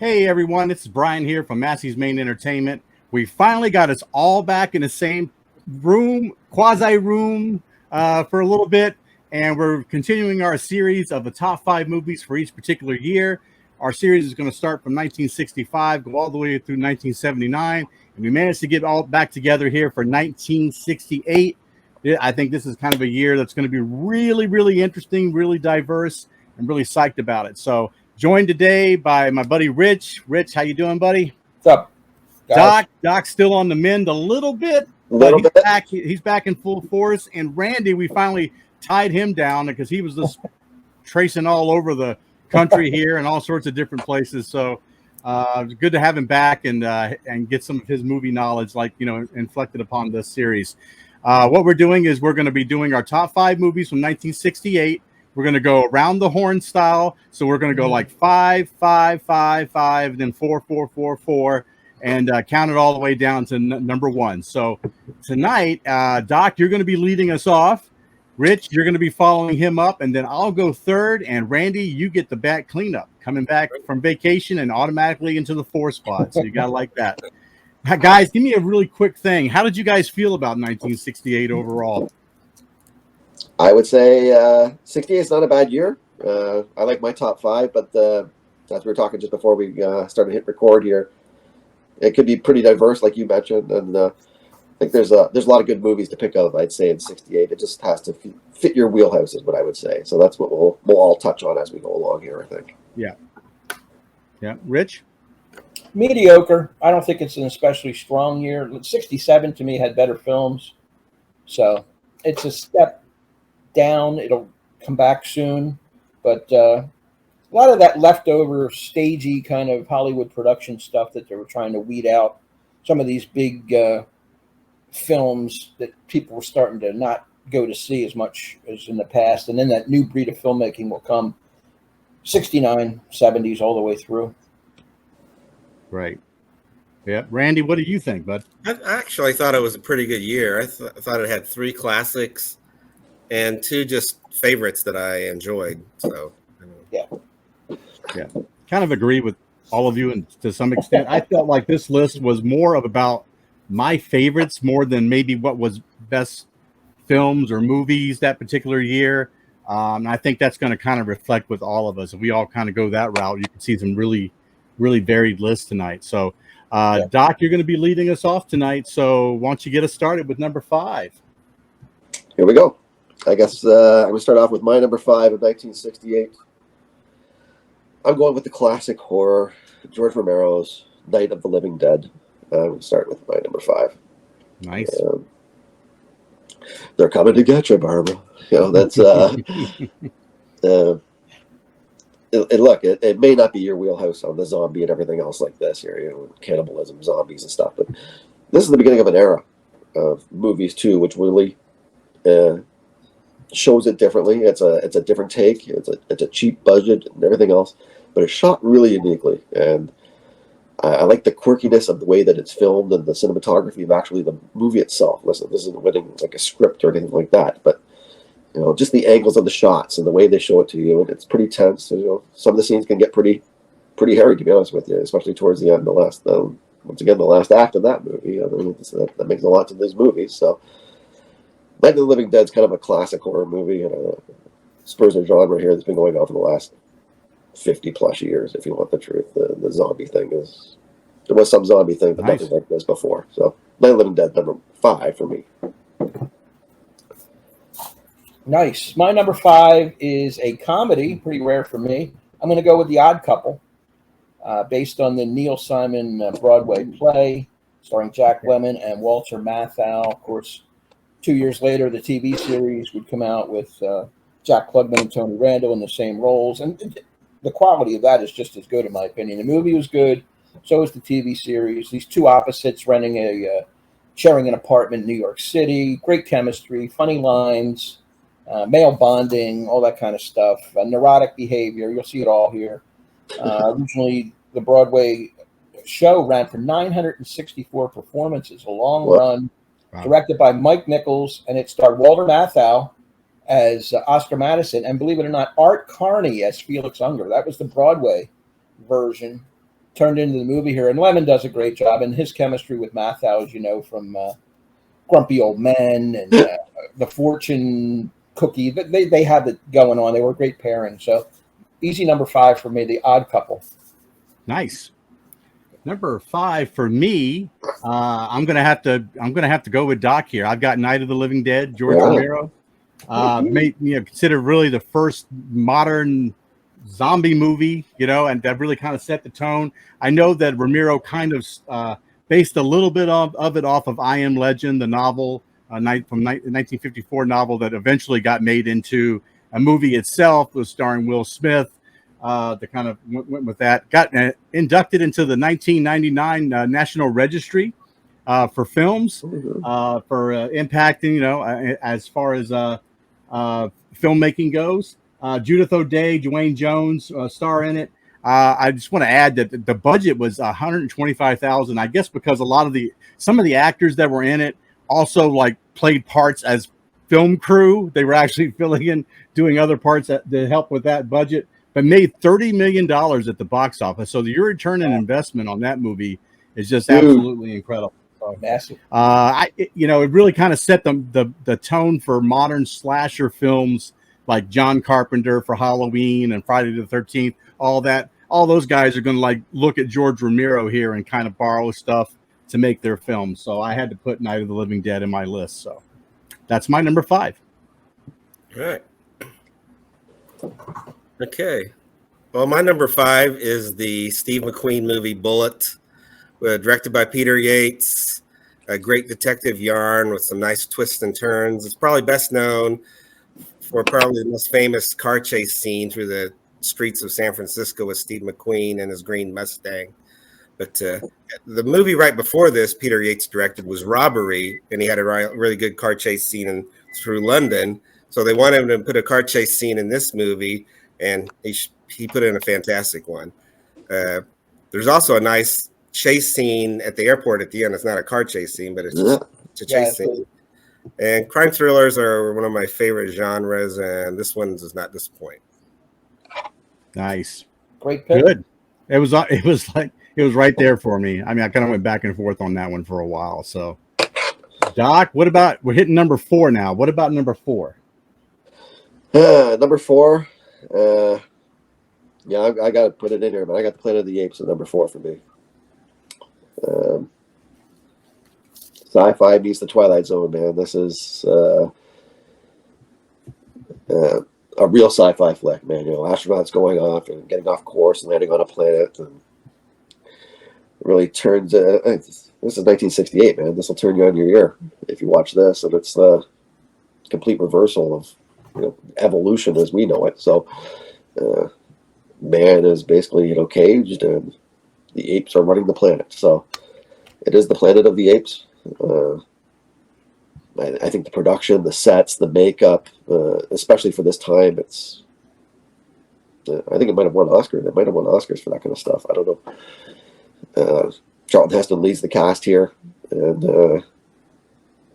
Hey everyone, this is Brian here from Massey's Main Entertainment. We finally got us all back in the same room, quasi room, for a little bit, and we're continuing our series of the top 5 movies for each particular year. Our series is going to start from 1965, go all the way through 1979, and we managed to get all back together here for 1968. I think this is kind of a year that's going to be really, really interesting, really diverse, and really psyched about it. So, joined today by my buddy Rich. Rich, how you doing, buddy? What's up, guys? Doc's still on the mend a little bit, A but little he's bit. back. He's back in full force. And Randy, we finally tied him down because he was just tracing all over the country here and all sorts of different places. So it's good to have him back and get some of his movie knowledge, inflected upon this series. What we're doing is we're going to be doing our top 5 movies from 1968. We're going to go around the horn style. So we're going to go like 5, 5, 5, 5, then 4, 4, 4, 4, and count it all the way down to number 1. So tonight, Doc, you're going to be leading us off. Rich, you're going to be following him up, and then I'll go third. And Randy, you get the back cleanup, coming back from vacation and automatically into the 4 spot. So you got to like that. Guys, give me a really quick thing. How did you guys feel about 1968 overall? I would say 68 is not a bad year. I like my top 5, but as we were talking just before we started to hit record here, it could be pretty diverse, like you mentioned, and I think there's a lot of good movies to pick up. I'd say in '68, it just has to fit your wheelhouse, is what I would say. So that's what we'll all touch on as we go along here, I think. Yeah. Rich? Mediocre. I don't think it's an especially strong year. 67 to me had better films, so it's a step down. It'll come back soon, but a lot of that leftover stagey kind of Hollywood production stuff that they were trying to weed out. Some of these big films that people were starting to not go to see as much as in the past, and then that new breed of filmmaking will come 69, 70s all the way through. Right. Yeah. Randy, what do you think, bud? I actually thought it was a pretty good year. I thought it had 3 classics and 2 just favorites that I enjoyed. So, yeah. Kind of agree with all of you, and to some extent, I felt like this list was more of about my favorites more than maybe what was best films or movies that particular year. I think that's going to kind of reflect with all of us. If we all kind of go that route, you can see some really, really varied lists tonight. So, Doc, you're going to be leading us off tonight. So, why don't you get us started with number 5? Here we go. I guess I'm going to start off with my number 5 of 1968. I'm going with the classic horror, George Romero's Night of the Living Dead. I'm going to start with my number 5. Nice. They're coming to get you, Barbara. That's it may not be your wheelhouse on the zombie and everything else like this here, cannibalism, zombies and stuff, but this is the beginning of an era of movies too, which really shows it differently. It's a different take. It's a cheap budget and everything else, but it's shot really uniquely, and I like the quirkiness of the way that it's filmed and the cinematography of actually the movie itself. Listen, this isn't winning like a script or anything like that, but just the angles of the shots and the way they show it to you, and it's pretty tense. Some of the scenes can get pretty hairy, to be honest with you, especially towards the end, the last act of that movie. That makes a lot to these movies. So, Night of the Living Dead is kind of a classic horror movie, and spurs a genre here that's been going on for the last 50 plus years, if you want the truth. The zombie thing there was some zombie thing, but nothing like this before. So, Night of the Living Dead, number 5 for me. Nice. My number 5 is a comedy, pretty rare for me. I'm going to go with The Odd Couple, based on the Neil Simon Broadway play, starring Jack Lemmon and Walter Matthau. Of course, 2 years later, the TV series would come out with Jack Klugman and Tony Randall in the same roles, and the quality of that is just as good, in my opinion. The movie was good, so is the TV series. These two opposites sharing an apartment in New York City, great chemistry, funny lines, male bonding, all that kind of stuff, neurotic behavior. You'll see it all here. Originally, the Broadway show ran for 964 performances, a long run, directed by Mike Nichols, and it starred Walter Matthau as Oscar Madison, and believe it or not, Art Carney as Felix Unger. That was the Broadway version. turned into the movie here. And Lemon does a great job, and his chemistry with Matthau, as you know, from Grumpy Old Men and The Fortune Cookie. They had it going on. They were a great pairing. So easy number 5 for me, The Odd Couple. Nice. Number 5 for me, I'm gonna have to go with Doc here. I've got Night of the Living Dead, George Romero. Considered really the first modern zombie movie, and that really kind of set the tone. I know that Romero kind of based a little bit of it off of I Am Legend, the novel, from 1954 novel that eventually got made into a movie itself, was starring Will Smith. That kind of went with that. Got inducted into the 1999 National Registry for films, for impacting, as far as filmmaking goes. Judith O'Dea, Dwayne Jones star in it. I just want to add that the budget was $125,000. I guess because some of the actors that were in it also like played parts as film crew. They were actually filling in, doing other parts to help with that budget, but made $30 million at the box office. So your return on investment on that movie is just absolutely incredible. So, massive. It really kind of set the tone for modern slasher films like John Carpenter for Halloween and Friday the 13th. All those guys are going to look at George Romero here and kind of borrow stuff to make their films. So I had to put Night of the Living Dead in my list. So that's my number 5. All right. Okay. Well, my number 5 is the Steve McQueen movie Bullitt, directed by Peter Yates. A great detective yarn with some nice twists and turns. It's probably best known for probably the most famous car chase scene through the streets of San Francisco with Steve McQueen and his green Mustang. But the movie right before this, Peter Yates directed, was Robbery, and he had a really good car chase scene through London. So they wanted him to put a car chase scene in this movie, and he put in a fantastic one. There's also a nice chase scene at the airport at the end. It's not a car chase scene, but it's just a chase scene. And crime thrillers are one of my favorite genres, and this one does not disappoint. Nice. Great pick. Good. It was right there for me. I mean, I kind of went back and forth on that one for a while. So, Doc, we're hitting number 4 now. What about number 4? Number 4. I got to put it in here, but I got the Planet of the Apes at number 4 for me. Sci-fi meets the Twilight Zone, man. This is a real sci-fi flick, man. Astronauts going off and getting off course and landing on a planet, and it really turns. This is 1968, man. This will turn you on your ear if you watch this, and it's a complete reversal of evolution as we know it. So, man is basically caged, and the apes are running the planet. So, it is the Planet of the Apes. I think the production, the sets, the makeup, especially for this time, it's. I think it might have won Oscars. It might have won Oscars for that kind of stuff. I don't know. Charlton Heston leads the cast here, and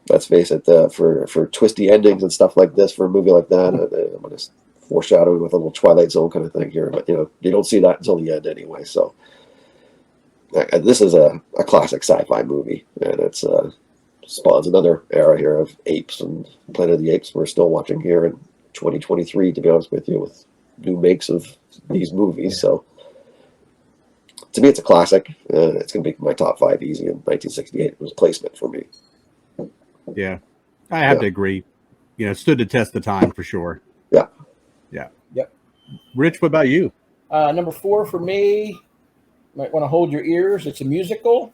let's face it, for twisty endings and stuff like this, for a movie like that, I'm going to foreshadow with a little Twilight Zone kind of thing here. But you don't see that until the end anyway. So this is a classic sci-fi movie, and it's spawns another era here of apes and Planet of the Apes. We're still watching here in 2023, to be honest with you, with new makes of these movies. So to me, it's a classic. It's going to be my top 5 easy in 1968. It was a placement for me. Yeah, I have to agree. Stood the test of time for sure. Yeah. Yep. Rich, what about you? Number 4 for me, might want to hold your ears. It's a musical.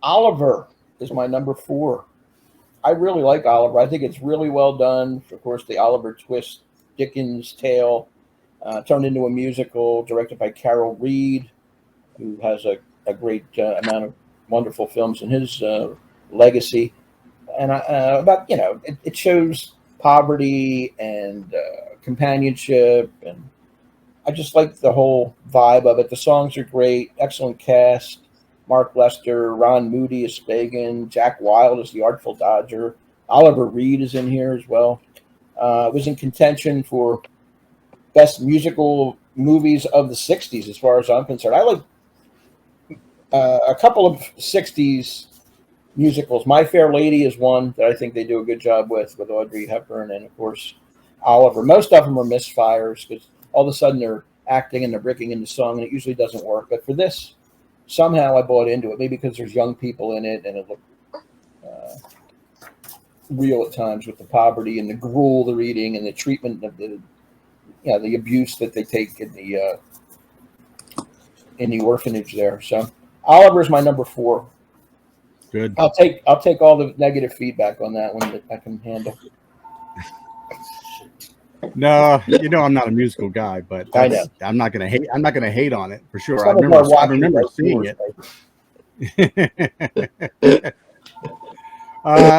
Oliver is my number 4. I really like Oliver. I think it's really well done. Of course, the Oliver Twist Dickens tale turned into a musical directed by Carol Reed, who has a great amount of wonderful films in his legacy. And it shows poverty and companionship, and I just like the whole vibe of it. The songs are great, excellent cast. Mark Lester, Ron Moody is Spagan, Jack Wilde is the Artful Dodger, Oliver Reed is in here as well. It was in contention for best musical movies of the 60s, as far as I'm concerned. I like A couple of 60s musicals. My Fair Lady is one that I think they do a good job with Audrey Hepburn and, of course, Oliver. Most of them are misfires because all of a sudden they're acting and they're breaking into song, and it usually doesn't work. But for this, somehow I bought into it, maybe because there's young people in it and it looked real at times with the poverty and the gruel they're eating and the treatment of the abuse that they take in the orphanage there. So Oliver's my number 4. Good. I'll take all the negative feedback on that one that I can handle. No, I'm not a musical guy, but I know. I'm not gonna hate. I'm not gonna hate on it for sure. Some I of our remember watchers seeing are it.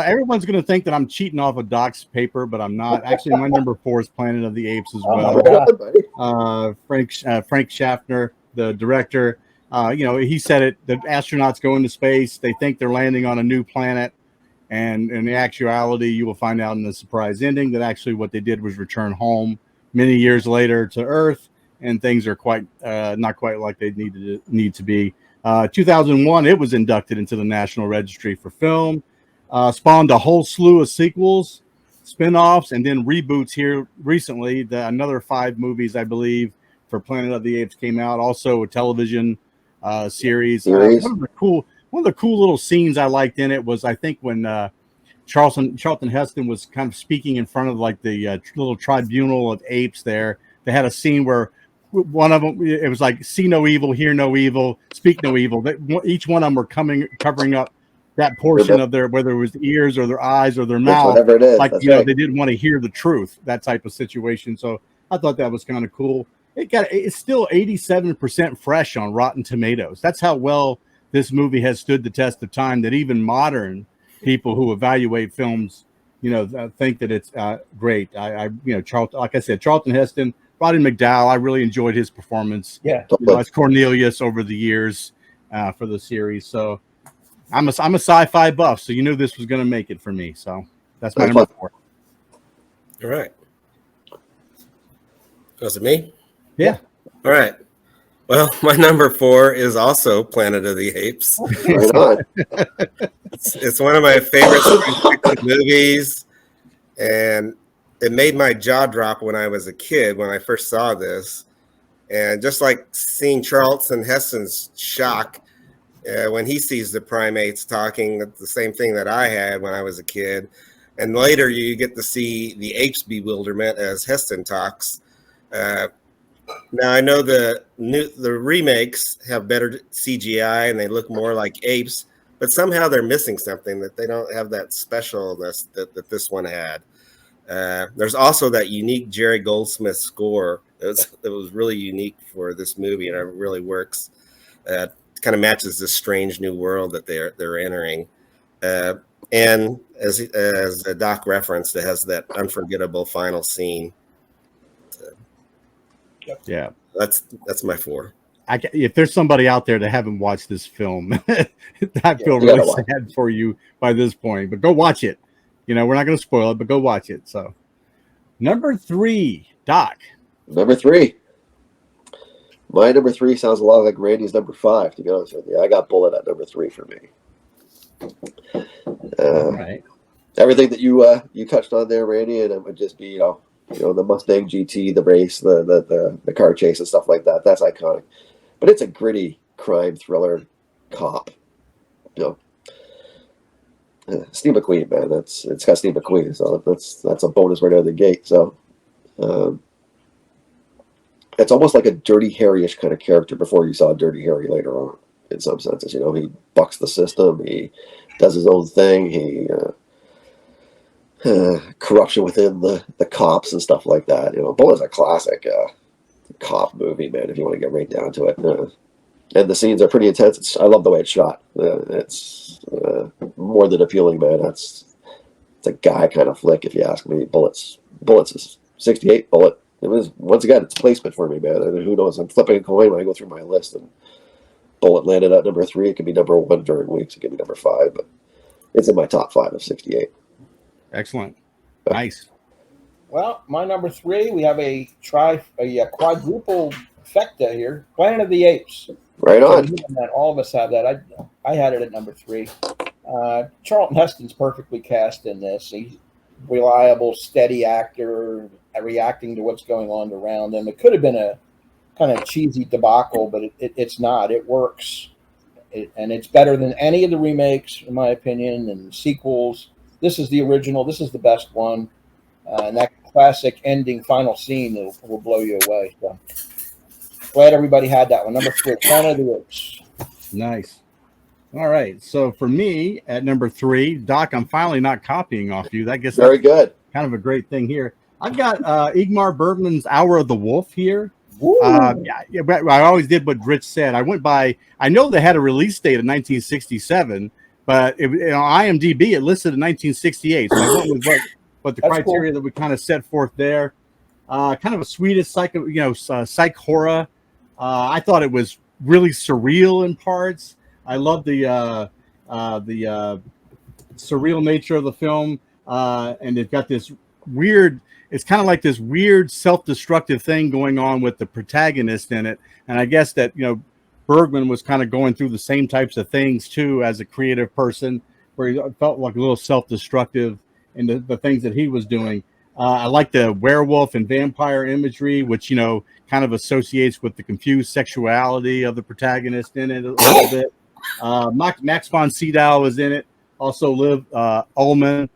Everyone's gonna think that I'm cheating off of Doc's paper, but I'm not. Actually, my number 4 is Planet of the Apes as well. Frank Schaffner, the director, he said it. The astronauts go into space. They think they're landing on a new planet. And in the actuality, you will find out in the surprise ending that actually what they did was return home many years later to Earth, and things are quite not quite like they need to be. 2001, it was inducted into the National Registry for Film, spawned a whole slew of sequels, spin-offs, and then reboots here recently. Another 5 movies, I believe, for Planet of the Apes came out. Also a television series. One of the cool little scenes I liked in it was, I think, when Charlton Heston was kind of speaking in front of like the little tribunal of apes there. They had a scene where one of them, it was like, see no evil, hear no evil, speak no evil. Each one of them were covering up that portion of their, whether it was ears or their eyes or their mouth. Whatever it is. Like, right. They didn't want to hear the truth, that type of situation. So I thought that was kind of cool. It's still 87% fresh on Rotten Tomatoes. That's how well this movie has stood the test of time, that even modern people who evaluate films, think that it's great. Charlton, like I said, Charlton Heston, Roddy McDowall, I really enjoyed his performance. Yeah, as Cornelius over the years for the series. So I'm a sci-fi buff, so this was going to make it for me. So that's my number 4. All right. Was it me? Yeah. All right. Well, my number 4 is also Planet of the Apes. It's one of my favorite science fiction movies, and it made my jaw drop when I was a kid when I first saw this. And just like seeing Charlton Heston's shock when he sees the primates talking, the same thing that I had when I was a kid. And later you get to see the apes' bewilderment as Heston talks. Now I know the remakes have better CGI and they look more like apes, but somehow they're missing something, that they don't have that specialness that this one had. There's also that unique Jerry Goldsmith score. It was really unique for this movie, and it really works. Kind of matches this strange new world that they're entering. And as Doc referenced, it has that unforgettable final scene. Yeah, that's my 4. If there's somebody out there that haven't watched this film, I feel really sad for you by this point. But go watch it. We're not going to spoil it, but go watch it. So, number 3, Doc. Number 3. My number 3 sounds a lot like Randy's number 5. To be honest with you, I got Bullitt at number 3 for me. Right. Everything that you touched on there, Randy, and it would just be the Mustang GT, the race, the car chase and stuff like that. That's iconic. But it's a gritty crime thriller cop. Steve McQueen, man. It's got Steve McQueen, so that's a bonus right out of the gate. So it's almost like a Dirty Harry-ish kind of character before you saw Dirty Harry later on, in some senses. He bucks the system, he does his own thing, he corruption within the cops and stuff like that. Bullitt's a classic cop movie, man, if you want to get right down to it. And the scenes are pretty intense. I love the way it's shot. It's more than appealing, man. It's a guy kind of flick, if you ask me. Bullitt's is 68. Bullitt. It was, once again, it's placement for me, man. And who knows? I'm flipping a coin when I go through my list, and Bullitt landed at number 3. It could be number 1 during weeks. It could be number 5, but it's in my top 5 of 68. Excellent. Nice. Well, my number 3, we have a quadruple trifecta here. Planet of the Apes. Right So on. that all of us have that. I had it at number 3. Charlton Heston's perfectly cast in this. He's a reliable, steady actor, reacting to what's going on around him. It could have been a kind of cheesy debacle, but it's not. It works, and it's better than any of the remakes, in my opinion, and sequels. This is the original. This is the best one, and that classic ending, final scene will blow you away. So glad everybody had that one. Number 4, Planet of the Apes. Nice. All right. So for me at number 3, Doc, I'm finally not copying off you. I guess Very that's good. kind of a great thing here. I've got Ingmar Bergman's Hour of the Wolf here. Yeah, but I always did what Rich said. I went by. I know they had a release date of 1967, but IMDb it listed in 1968. So I went with what the That's criteria cool. that we kind of set forth there. Kind of a Swedish psych horror. I thought it was really surreal in parts. I love the surreal nature of the film, and it's got this weird. It's kind of like this weird self-destructive thing going on with the protagonist in it, and I guess that Bergman was kind of going through the same types of things too as a creative person, where he felt like a little self-destructive in the things that he was doing. I like the werewolf and vampire imagery, which kind of associates with the confused sexuality of the protagonist in it a little bit. Max von Sydow was in it. Also, Liv Ullmann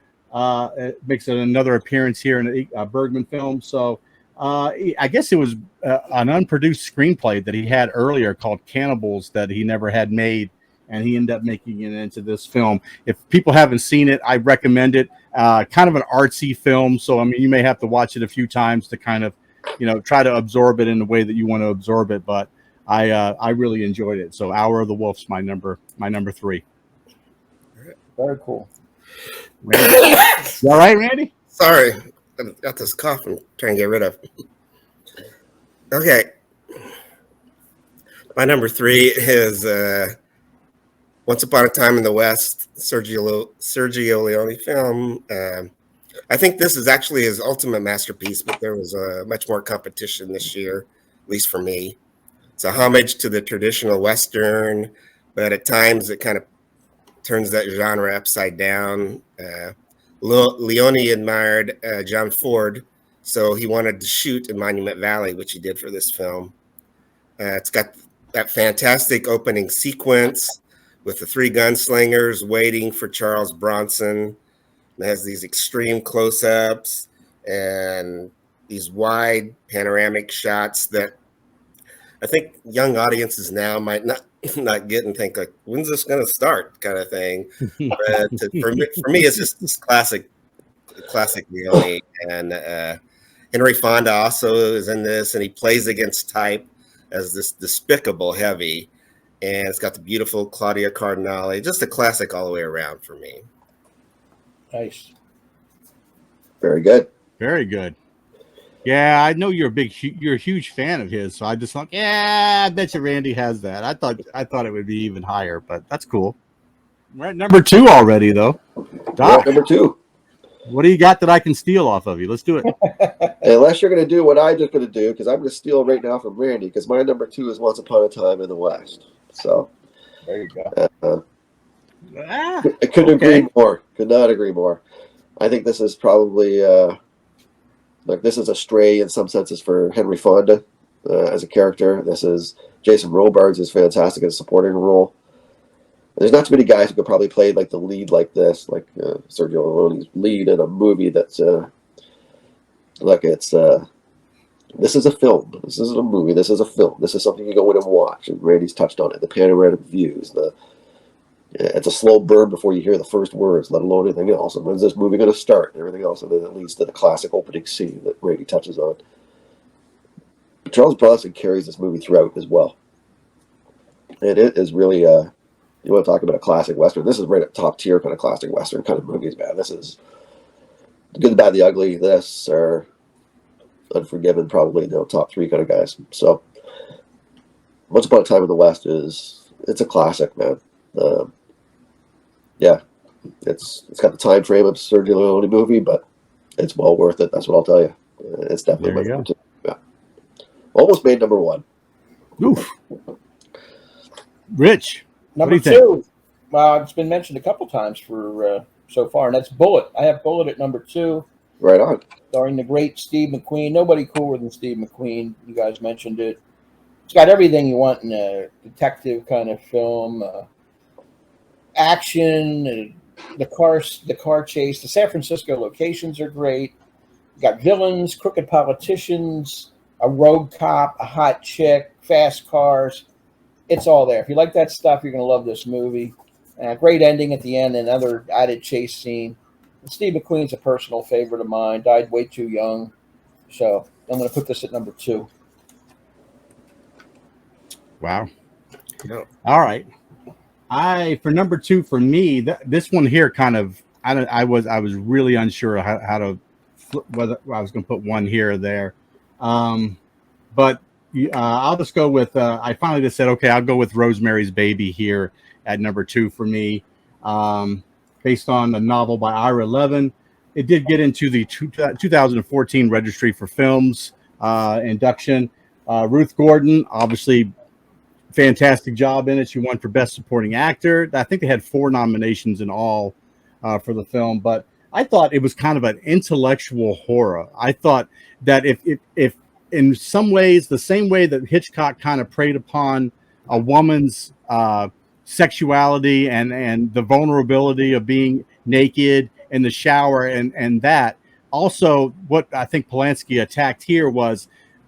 makes another appearance here in a Bergman film. So I guess it was an unproduced screenplay that he had earlier called Cannibals that he never had made, and he ended up making it into this film. If people haven't seen it, I recommend it. Kind of an artsy film, so I mean, you may have to watch it a few times to kind of, try to absorb it in the way that you want to absorb it. But I really enjoyed it. So, Hour of the Wolf's my number 3. Very cool. You all right, Randy? Sorry, I've got this cough I'm trying to get rid of. Okay. My number 3 is Once Upon a Time in the West, Sergio Leone film. I think this is actually his ultimate masterpiece, but there was much more competition this year, at least for me. It's a homage to the traditional Western, but at times it kind of turns that genre upside down. Leone admired John Ford, so he wanted to shoot in Monument Valley, which he did for this film. It's got that fantastic opening sequence with the 3 gunslingers waiting for Charles Bronson. It has these extreme close-ups and these wide panoramic shots that I think young audiences now might not get and think like, when's this going to start, kind of thing. But for me, it's just this classic Leone. And Henry Fonda also is in this, and he plays against type as this despicable heavy. And it's got the beautiful Claudia Cardinale, just a classic all the way around for me. Nice. Very good. Very good. Yeah, I know you're a huge fan of his, so I just thought, I bet you Randy has that. I thought it would be even higher, but that's cool. We're at number 2 already, though. Doc, Number 2. what do you got that I can steal off of you? Let's do it. Unless you're going to do what I'm just going to do, because I'm going to steal right now from Randy, because my number 2 is Once Upon a Time in the West. So there you go. I couldn't agree more. Could not agree more. I think this is probably this is a stray in some senses for Henry Fonda as a character. This is Jason Robards is fantastic in a supporting role. There's not too many guys who could probably play like the lead like this, like Sergio Leone's lead in a movie that's this is a film. This isn't a movie. This is a film. This is something you go in and watch. And Randy's touched on it. The panoramic views. It's a slow burn before you hear the first words, let alone anything else. And when's this movie going to start? And everything else. And then it leads to the classic opening scene that Randy touches on. Charles Bronson carries this movie throughout as well. And it is really, you want to talk about a classic Western. This is right at top tier kind of classic Western kind of movies, man. This is The Good, the Bad, the Ugly. This are Unforgiven, probably top 3 kind of guys. So Once Upon a Time in the West it's a classic, man. It's got the time frame of a Sergio Leone movie, but it's well worth it. That's what I'll tell you. It's definitely my number 2. Yeah. Almost made number 1. Oof. Rich, what do Number you think? 2. Well, it's been mentioned a couple times for so far, and that's Bullitt. I have Bullitt at number 2, Right on. starring the great Steve McQueen. Nobody cooler than Steve McQueen. You guys mentioned it. It's got everything you want in a detective kind of film. Action, the car chase. The San Francisco locations are great. You got villains, crooked politicians, a rogue cop, a hot chick, fast cars. It's all there. If you like that stuff, you're going to love this movie. Great ending at the end, another added chase scene. Steve McQueen's a personal favorite of mine. Died way too young. So I'm going to put this at number 2. Wow. No. All right. For number 2 for me, this one here kind of I was really unsure how to whether I was going to put one here or there, but I'll just go with. I finally just said, okay, I'll go with Rosemary's Baby here at number 2 for me, based on a novel by Ira Levin. It did get into the 2014 Registry for Films induction. Ruth Gordon, obviously, fantastic job in it. She won for Best Supporting Actor. I think they had 4 nominations in all for the film, but I thought it was kind of an intellectual horror. I thought that if in some ways, the same way that Hitchcock kind of preyed upon a woman's sexuality and the vulnerability of being naked in the shower and that, also what I think Polanski attacked here was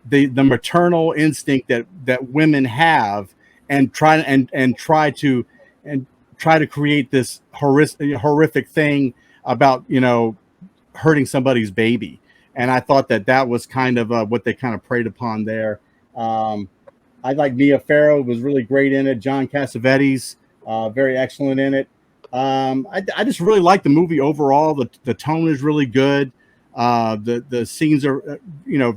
the maternal instinct that women have and try to create this horrific thing about, hurting somebody's baby. And I thought that was kind of what they kind of preyed upon there. I like Mia Farrow, was really great in it. John Cassavetes, very excellent in it. I just really like the movie overall. The tone is really good. The scenes are,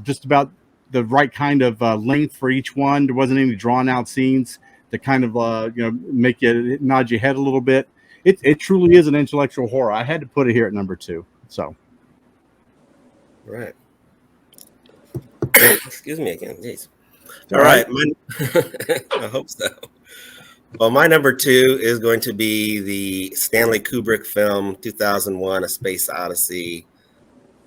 just about the right kind of length for each one. There wasn't any drawn out scenes that kind of, make you nod your head a little bit. It truly is an intellectual horror. I had to put it here at number 2. So. Right. Excuse me again. Jeez. All right. I hope so. Well, my number 2 is going to be the Stanley Kubrick film 2001: A Space Odyssey.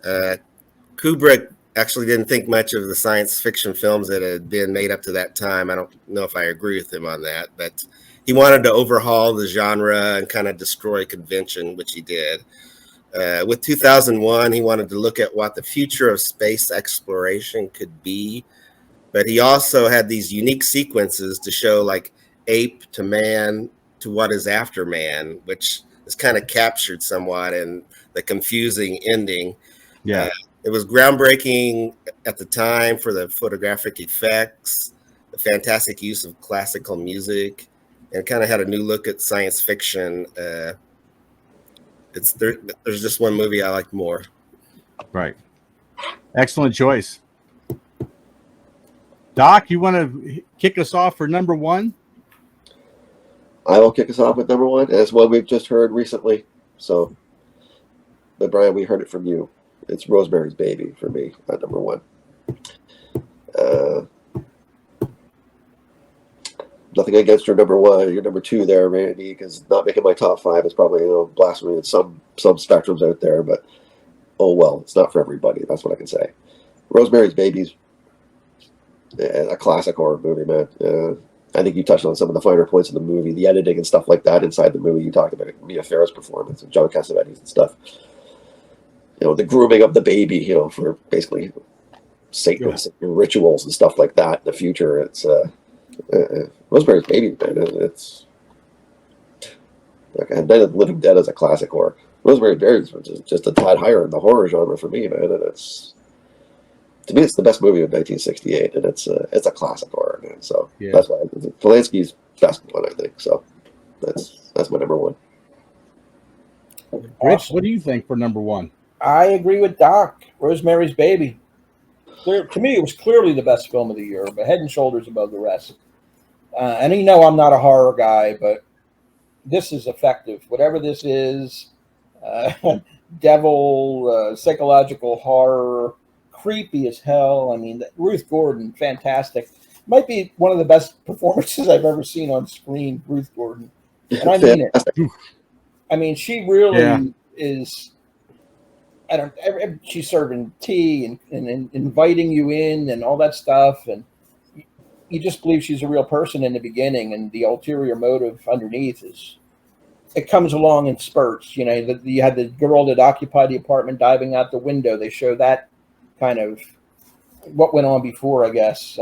Kubrick actually didn't think much of the science fiction films that had been made up to that time. I don't know if I agree with him on that, but he wanted to overhaul the genre and kind of destroy convention, which he did. With 2001, he wanted to look at what the future of space exploration could be, but he also had these unique sequences to show like ape to man to what is after man, which is kind of captured somewhat in the confusing ending. Yeah. It was groundbreaking at the time for the photographic effects, the fantastic use of classical music, and kind of had a new look at science fiction. There's just one movie I like more. Right. Excellent choice. Doc, you want to kick us off for number 1? I will kick us off with number 1. As well, we've just heard recently. So, but Brian, we heard it from you. It's Rosemary's Baby for me at number 1. Nothing against your number 1, your number 2 there, Randy, because not making my top 5 is probably blasphemy in some spectrums out there. But oh well, it's not for everybody. That's what I can say. Rosemary's Baby's a classic horror movie, man. I think you touched on some of the finer points of the movie, the editing and stuff like that inside the movie. You talked about Mia Farrow's performance and John Cassavetes and stuff. The grooming of the baby, for basically Satanist rituals and stuff like that in the future. It's Rosemary's Baby, man. It's like Night of the Living Dead as a classic horror. Rosemary's Baby is just a tad higher in the horror genre for me, man. And to me, it's the best movie of 1968, and it's a classic horror, man. So that's why Polanski's best one, I think. So that's my number 1. Rich, what do you think for number 1? I agree with Doc. Rosemary's Baby. To me, it was clearly the best film of the year, but head and shoulders above the rest. And I'm not a horror guy, but this is effective. Whatever this is, devil, psychological horror, creepy as hell. I mean, Ruth Gordon, fantastic. might be one of the best performances I've ever seen on screen. Ruth Gordon, and I mean it. I mean, she really is. I don't. She's serving tea and inviting you in and all that stuff, and you just believe she's a real person in the beginning, and the ulterior motive underneath is it comes along in spurts. You know, you had the girl that occupied the apartment diving out the window. They show that kind of what went on before, I guess.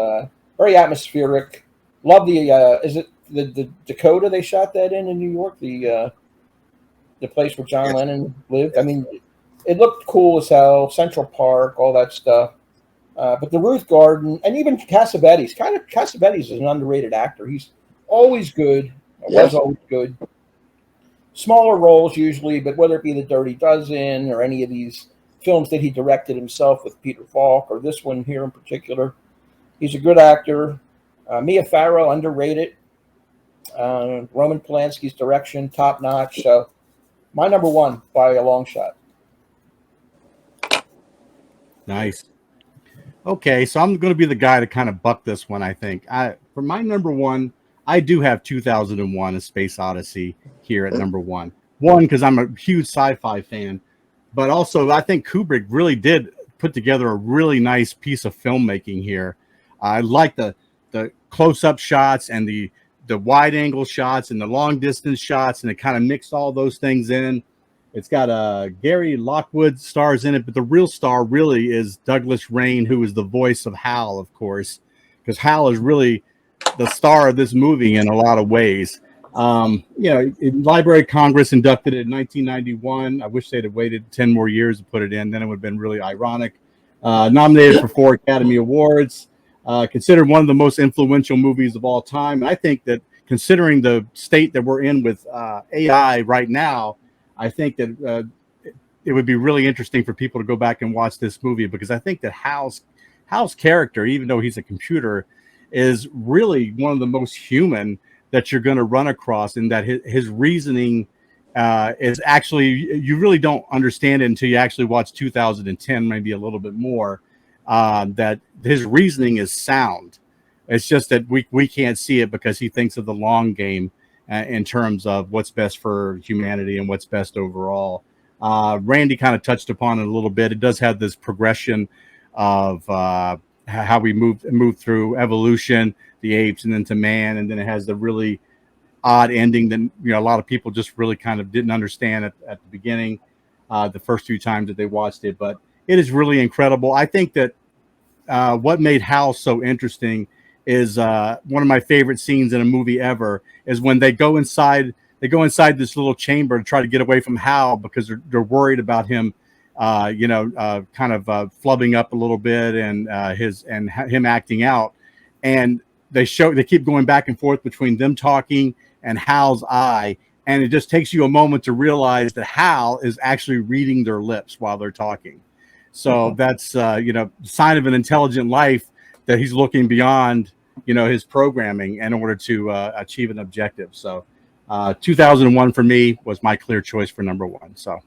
Very atmospheric. Love the is it the Dakota they shot that in New York, the place where John Lennon lived. I mean, it looked cool as hell. Central Park, all that stuff. But the Ruth Garden and even Cassavetes. Cassavetes is an underrated actor. He's always good. Was always good. Smaller roles usually, but whether it be The Dirty Dozen or any of these films that he directed himself with Peter Falk or this one here in particular, he's a good actor. Mia Farrow, underrated. Roman Polanski's direction, top notch. So my number one by a long shot. Nice. Okay, so I'm going to be the guy to kind of buck this one, I think. For my number one, I do have 2001: A Space Odyssey here at number one. One, because I'm a huge sci-fi fan, but also I think Kubrick really did put together a really nice piece of filmmaking here. I like the close-up shots and the wide-angle shots and the long-distance shots, and it kind of mixed all those things in. It's got Gary Lockwood stars in it, but the real star really is Douglas Rain, who is the voice of Hal, of course, because Hal is really the star of this movie in a lot of ways. Library of Congress inducted it in 1991. I wish they'd have waited 10 more years to put it in. Then it would have been really ironic. Nominated for 4 Academy Awards. Considered one of the most influential movies of all time. And I think that considering the state that we're in with AI right now, I think that it would be really interesting for people to go back and watch this movie, because I think that Hal's character, even though he's a computer, is really one of the most human that you're going to run across, in that his reasoning is actually, you really don't understand it until you actually watch 2010, maybe a little bit more, that his reasoning is sound. It's just that we can't see it because he thinks of the long game in terms of what's best for humanity and what's best overall. Randy kind of touched upon it a little bit. It does have this progression of how we move through evolution, the apes, and then to man, and then it has the really odd ending that a lot of people just really kind of didn't understand at the beginning, the first few times that they watched it. But it is really incredible. I think that what made Hal so interesting is one of my favorite scenes in a movie ever is when they go inside this little chamber to try to get away from Hal, because they're worried about him kind of flubbing up a little bit and him acting out, and they keep going back and forth between them talking and Hal's eye, and it just takes you a moment to realize that Hal is actually reading their lips while they're talking. So that's sign of an intelligent life, that he's looking beyond his programming in order to achieve an objective. So 2001 for me was my clear choice for number one. So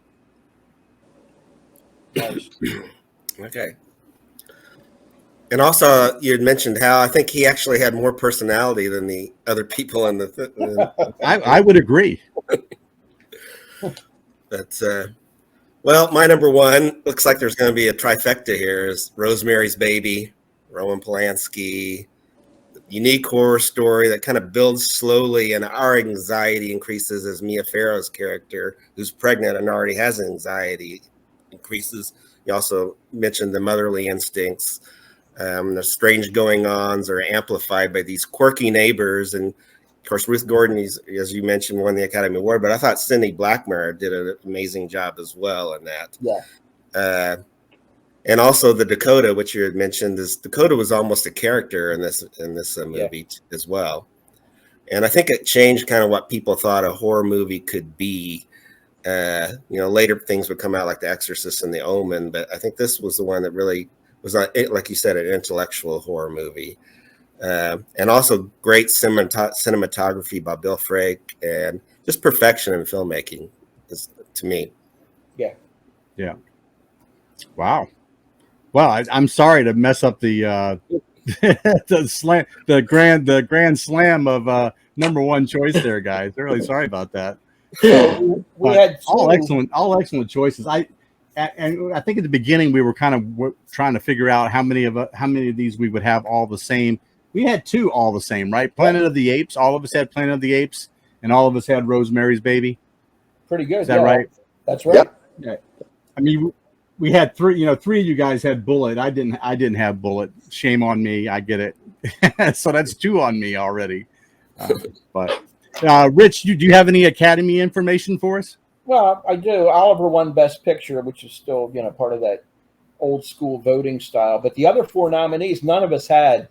okay. And also, you had mentioned Hal. I think he actually had more personality than the other people in the. I would agree. But well, my number one looks like there's going to be a trifecta here. Is Rosemary's Baby, Roman Polanski, unique horror story that kind of builds slowly, and our anxiety increases as Mia Farrow's character, who's pregnant and already has anxiety, increases. You also mentioned the motherly instincts. The strange going-ons are amplified by these quirky neighbors. And, of course, Ruth Gordon, as you mentioned, won the Academy Award. But I thought Cindy Blackmer did an amazing job as well in that. Yeah. And also the Dakota, which you had mentioned, Dakota was almost a character in this movie as well. And I think it changed kind of what people thought a horror movie could be. Later things would come out like The Exorcist and The Omen, but I think this was the one that really was, like you said, an intellectual horror movie. And also great cinematography by Bill Frake, and just perfection in filmmaking, to me. Yeah. Wow. Well, I'm sorry to mess up the the grand slam of number one choice there, guys. Really sorry about that. So we But had all two. excellent choices. And I think at the beginning we were kind of trying to figure out how many of these we would have all the same. We had two all the same, right? Planet of the Apes. All of us had Planet of the Apes, and all of us had Rosemary's Baby. Pretty good. Is that right? That's right. Yeah. I mean, we had three. You know, three of you guys had Bullitt. I didn't have Bullitt. Shame on me. I get it. So that's two on me already. But Rich, do you have any Academy information for us? Well, I do. Oliver won Best Picture, which is still, part of that old school voting style. But the other four nominees, none of us had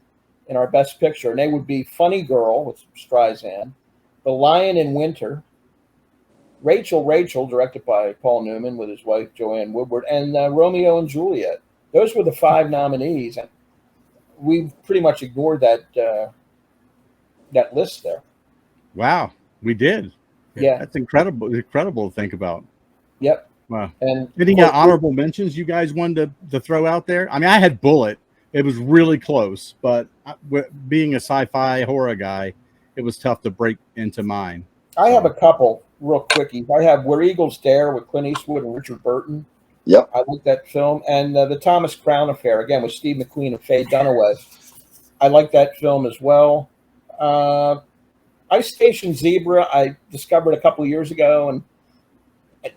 in our Best Picture, and they would be Funny Girl with Streisand, The Lion in Winter, Rachel, directed by Paul Newman with his wife Joanne Woodward, and Romeo and Juliet. Those were the five nominees, and we pretty much ignored that list there. Wow, we did. Yeah, that's incredible to think about. Yep. Wow. And any honorable mentions you guys wanted to throw out there? I mean, I had Bullitt. It was really close, but being a sci-fi horror guy, it was tough to break into mine. I have a couple real quickies. I have Where Eagles Dare with Clint Eastwood and Richard Burton. Yep. I like that film. And the Thomas Crown Affair, again, with Steve McQueen and Faye Dunaway. I like that film as well. Ice Station Zebra, I discovered a couple of years ago, and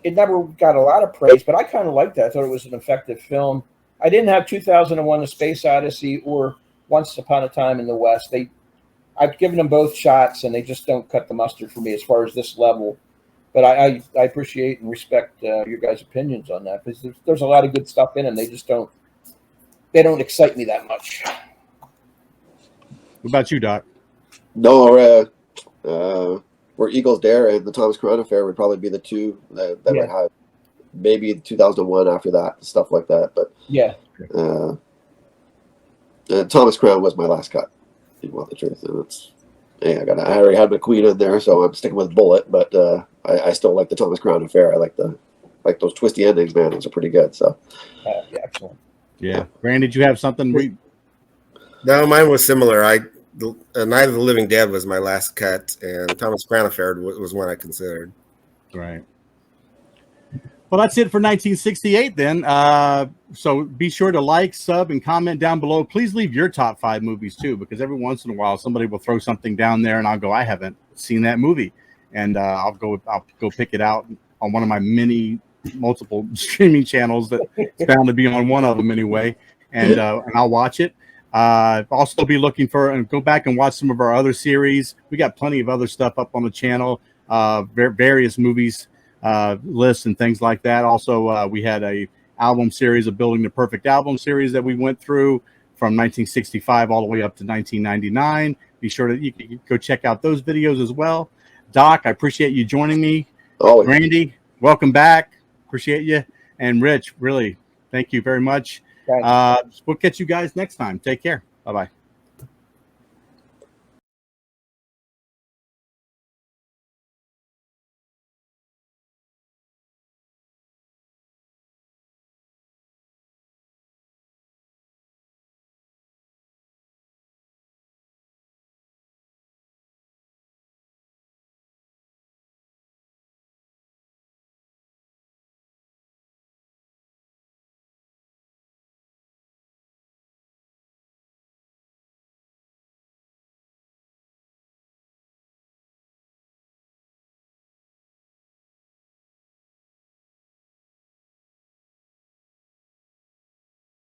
it never got a lot of praise, but I kind of liked that. I thought it was an effective film. I didn't have 2001: A Space Odyssey or Once Upon a Time in the West. I've given them both shots, and they just don't cut the mustard for me as far as this level. But I appreciate and respect your guys' opinions on that, because there's a lot of good stuff in them. They just don't excite me that much. What about you, Doc? No, Where Eagles Dare and the Thomas Crown Affair would probably be the two that would have. Maybe 2001 after that, stuff like that. But yeah, Thomas Crown was my last cut. You want the truth? And I already had McQueen in there, so I'm sticking with Bullitt. But I still like the Thomas Crown Affair. I like those twisty endings, man. Those are pretty good. So excellent. Yeah, Randy, did you have something? No, mine was similar. Night of the Living Dead was my last cut, and Thomas Crown Affair was one I considered. Right. Well, that's it for 1968 then. So be sure to like, sub, and comment down below. Please leave your top 5 movies too, because every once in a while somebody will throw something down there and I'll go, I haven't seen that movie. And I'll go pick it out on one of my multiple streaming channels that it's bound to be on one of them anyway. And I'll watch it. Also be looking for and go back and watch some of our other series. We got plenty of other stuff up on the channel, various movies, lists and things like that. Also, we had a album series of Building the Perfect Album series that we went through from 1965 all the way up to 1999. Be sure that you can go check out those videos as well. Doc, I appreciate you joining me. always. Randy, welcome back. Appreciate you. And Rich, really, thank you very much. We'll catch you guys next time. Take care. Bye-bye.